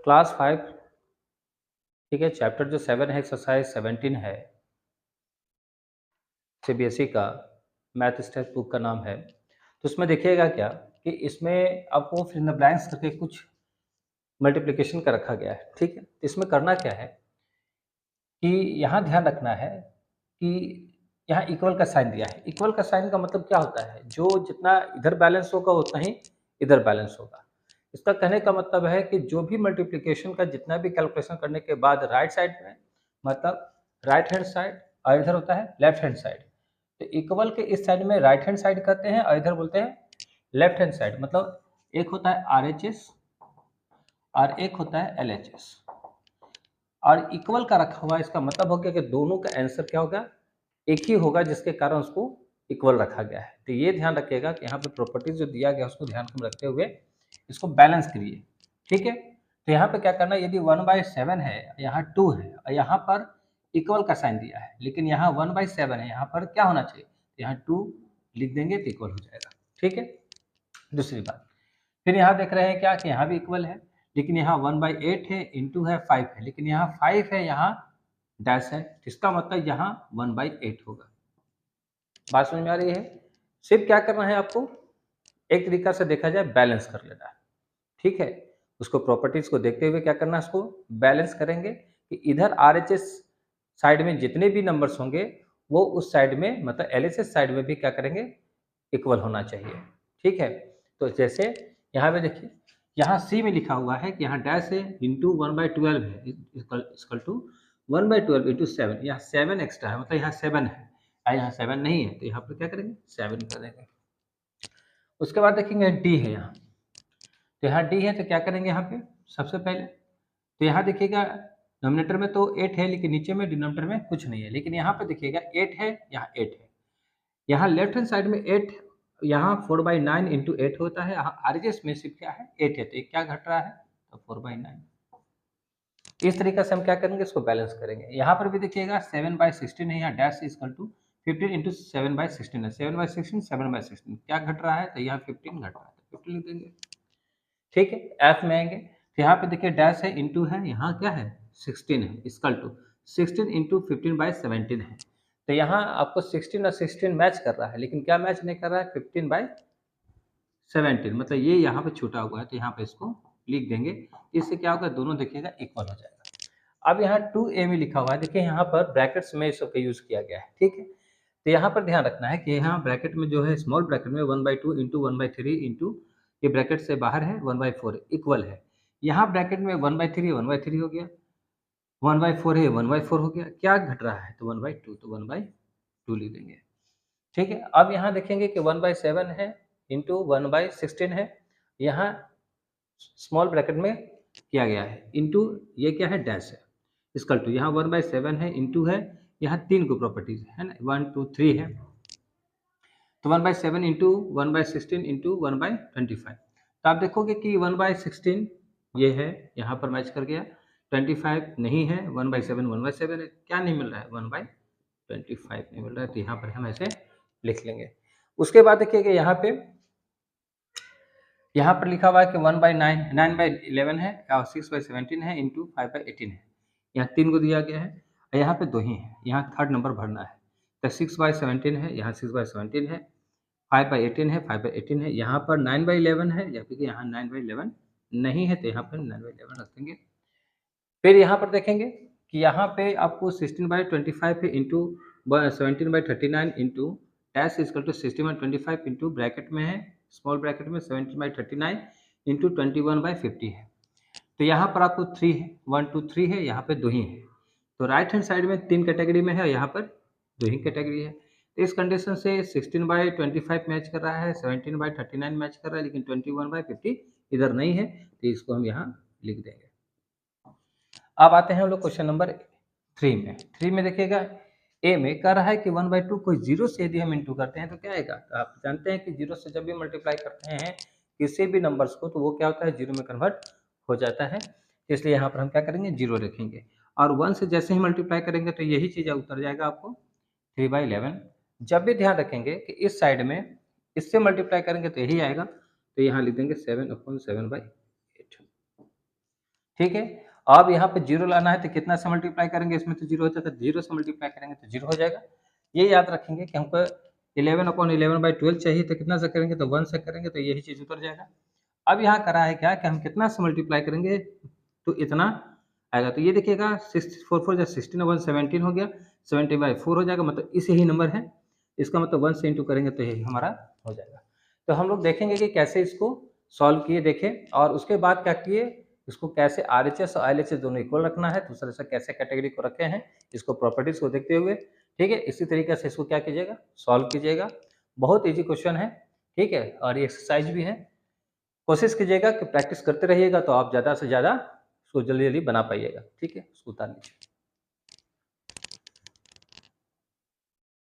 Class 5, ठीक है, chapter जो 7 है, एक्सरसाइज 17 है, सीबीएसई का मैथ टेक्स्ट बुक का नाम है। तो उसमें देखिएगा क्या कि इसमें आपको फिल इन द ब्लैंक्स करके कुछ मल्टीप्लिकेशन का रखा गया है, ठीक है। तो इसमें करना क्या है कि यहाँ ध्यान रखना है कि यहाँ इक्वल का साइन दिया है। इक्वल का साइन का मतलब क्या होता है, जो जितना इधर बैलेंस होगा उतना ही इधर बैलेंस होगा। इसका कहने का मतलब है कि जो भी मल्टीप्लिकेशन का जितना भी कैलकुलेशन करने के बाद राइट साइड में, मतलब राइट हैंड साइड, और इधर होता है लेफ्ट हैंड साइड। तो इक्वल के इस साइड में राइट हैंड साइड कहते हैं और इधर बोलते हैं लेफ्ट हैंड साइड। मतलब एक होता है आरएचएस और एक होता है एलएचएस। और इक्वल का रखा हुआ इसका मतलब हो गया कि दोनों का आंसर क्या होगा, एक ही होगा, जिसके कारण उसको इक्वल रखा गया है। तो ये ध्यान रखिएगा कि यहाँ पे प्रॉपर्टीज जो दिया गया है उसको ध्यान में रखते हुए इसको बैलेंस करिए, ठीक है। तो यहाँ पे क्या करना है, यदि 1/7 है, यहाँ 2 है और यहाँ पर इक्वल का साइन दिया है, लेकिन यहाँ 1/7 है, यहाँ पर क्या होना चाहिए, यहाँ 2 लिख देंगे तो इक्वल हो जाएगा, ठीक है। दूसरी बात, फिर यहाँ देख रहे हैं क्या कि यहाँ भी इक्वल है, लेकिन यहाँ 1/8 है, इंटू है 5 है, लेकिन यहाँ 5 है, यहाँ डैश है, इसका मतलब यहाँ 1/8 होगा। बात समझ में आ रही है। सिर्फ क्या करना है आपको, एक तरीका से देखा जाए बैलेंस कर लेना है, ठीक है। उसको प्रॉपर्टीज को देखते हुए क्या करना है, उसको बैलेंस करेंगे कि इधर आरएचएस साइड में जितने भी नंबर्स होंगे वो उस साइड में, मतलब एलएचएस साइड में भी क्या करेंगे, इक्वल होना चाहिए, ठीक है। तो जैसे यहाँ पे देखिए, यहाँ सी में लिखा हुआ है कि यहाँ डैश है, इंटू 1/12 है, इक्वल टू 1/12 इंटू 7, यहाँ 7 एक्स्ट्रा है, मतलब यहाँ 7 है और यहाँ 7 नहीं है, तो यहाँ पर क्या करेंगे, 7 कर देंगे। उसके बाद देखेंगे डी है यहाँ, तो यहाँ डी है तो क्या करेंगे यहाँ पे, सबसे पहले तो यहाँ देखिएगा नोमिनेटर में तो 8 है, लेकिन नीचे में डिनोमिनेटर में कुछ नहीं है, लेकिन यहाँ पे देखिएगा 8 है, यहाँ 8 है, यहाँ लेफ्ट हैंड साइड में 8, यहाँ 4/9 इंटू 8 होता है, यहाँ आरएचएस में सिर्फ क्या है, 8 है, तो ये क्या घट रहा है, तो 4/9। इस तरीके से हम क्या करेंगे, इसको बैलेंस करेंगे। यहाँ पर भी देखिएगा 7/16 है, यहाँ डैश इक्वल टू 15 इंटू 7/16 है, 7/16 7/16 क्या घट रहा है, तो यहाँ 15 घट रहा है, तो 15 लिख देंगे, ठीक है। एफ में आएंगे तो यहाँ पे देखिए डैश है, इंटू है, यहाँ क्या है 16 है, इक्वल टू 16 इंटू 15/17 है। तो यहाँ आपको 16 और 16 मैच कर रहा है, लेकिन क्या मैच नहीं कर रहा है, 15/17, मतलब ये यहाँ पे छूटा हुआ है, तो यहाँ पे इसको लिख देंगे। इससे क्या होगा, दोनों देखिएगा इक्वल हो जाएगा। अब यहाँ 2a में लिखा हुआ है, देखिए यहाँ पर ब्रैकेट्स में इस सबका यूज किया गया है, ठीक है। तो यहाँ पर ध्यान रखना है कि यहाँ ब्रैकेट में जो है, स्मॉल ब्रैकेट में 1/2 इंटू 1/3 इंटू, ये ब्रैकेट से बाहर है 1/4 इक्वल है। यहाँ ब्रैकेट में 1/3 1/3 हो गया, 1/4 है 1/4 हो गया, क्या घट रहा है, तो 1/2, तो 1/2 लिख देंगे, ठीक है। अब यहाँ देखेंगे कि 1/7 है, इंटू 1/16 है, यहाँ स्मॉल ब्रैकेट में किया गया है, इंटू ये क्या है, डैश है, इसकल टू यहाँ 1/7 है, इंटू है, यहाँ 3 को प्रॉपर्टीज है ना, 1 2 3 है, तो 1/7 इंटू 1/16 इंटू 1/25। तो आप देखोगे कि 1/16 ये है, यहाँ पर मैच कर गया, 25 नहीं है, 1/7 1/7 है, क्या नहीं मिल रहा है, 1/25 नहीं मिल रहा है, तो यहाँ पर हम ऐसे लिख लेंगे। उसके बाद देखिए कि यहाँ पर लिखा हुआ है कि 1/9 9/11 है और 6/17 है, इंटू 5/18 है, यहाँ 3 को दिया गया है और यहाँ पे 2 ही है, यहाँ थर्ड नंबर भरना है, तो 6/17 है, यहाँ 6/17 है, 5/18 है, 5/18 है, यहाँ पर 9/11 है, या फिर यहाँ 9/11 नहीं है, तो यहाँ पर 9/11 रख देंगे। फिर यहाँ पर देखेंगे कि यहाँ पे आपको 16/25 है, into 17/39 into dash equal to 16/25 into bracket में है, स्मॉल ब्रैकेट में 17/39 इंटू 21/50 है। तो यहाँ पर आपको 3 है, 1 2 3 है, यहाँ पे 2 ही है, तो राइट हैंड साइड में 3 कैटेगरी में है और यहाँ पर 2 ही कैटेगरी है। तो इस कंडीशन से 16/25 मैच कर रहा है, 17/39 मैच कर रहा है, लेकिन 21/50 इधर नहीं है, तो इसको हम यहाँ लिख देंगे। अब आते हैं हम लोग क्वेश्चन नंबर 3 में। 3 में देखिएगा ए में कह रहा है कि 1/2 को 0 से यदि हम इंटू करते हैं तो क्या आएगा, तो आप जानते हैं कि 0 से जब भी मल्टीप्लाई करते हैं किसी भी नंबर्स को, तो वो क्या होता है, 0 में कन्वर्ट हो जाता है, इसलिए यहाँ पर हम क्या करेंगे, 0 रखेंगे, और 1 से जैसे ही मल्टीप्लाई करेंगे तो यही चीज़ उतर जाएगा आपको 3/11। जब भी ध्यान रखेंगे कि इस साइड में इससे मल्टीप्लाई करेंगे तो यही आएगा, तो यहाँ लिख देंगे 7/7/8। ठीक है, अब यहाँ पे जीरो लाना है तो कितना से मल्टीप्लाई करेंगे, इसमें तो जीरो होता है तो जीरो से मल्टीप्लाई करेंगे तो जीरो हो जाएगा। ये याद रखेंगे कि हमको 11/11/12 चाहिए तो कितना से करेंगे, तो 1 से करेंगे तो यही चीज़ उतर जाएगा। अब यहाँ करा है क्या कि हम कितना से मल्टीप्लाई करेंगे तो इतना आएगा। तो ये देखिएगा 6 4 4 जा 16 और 1 17 हो गया, 70/4 हो जाएगा, मतलब इस यही नंबर है। इसका मतलब 1 से इंटू करेंगे तो यही हमारा हो जाएगा। तो हम लोग देखेंगे कि कैसे इसको सॉल्व किए देखें, और उसके बाद क्या किए, इसको कैसे आरएचएस और एलएचएस दोनों इक्वल रखना है, दूसरे से कैसे कैटेगरी को रखे हैं, इसको प्रॉपर्टीज को देखते हुए। ठीक है, इसी तरीके से इसको क्या कीजिएगा, सॉल्व कीजिएगा। बहुत ईजी क्वेश्चन है, ठीक है, और ये एक्सरसाइज भी है। कोशिश कीजिएगा कि प्रैक्टिस करते रहिएगा तो आप ज़्यादा से ज़्यादा उसको जल्दी-जल्दी बना पाइएगा। ठीक है, उसको उतार लीजिए।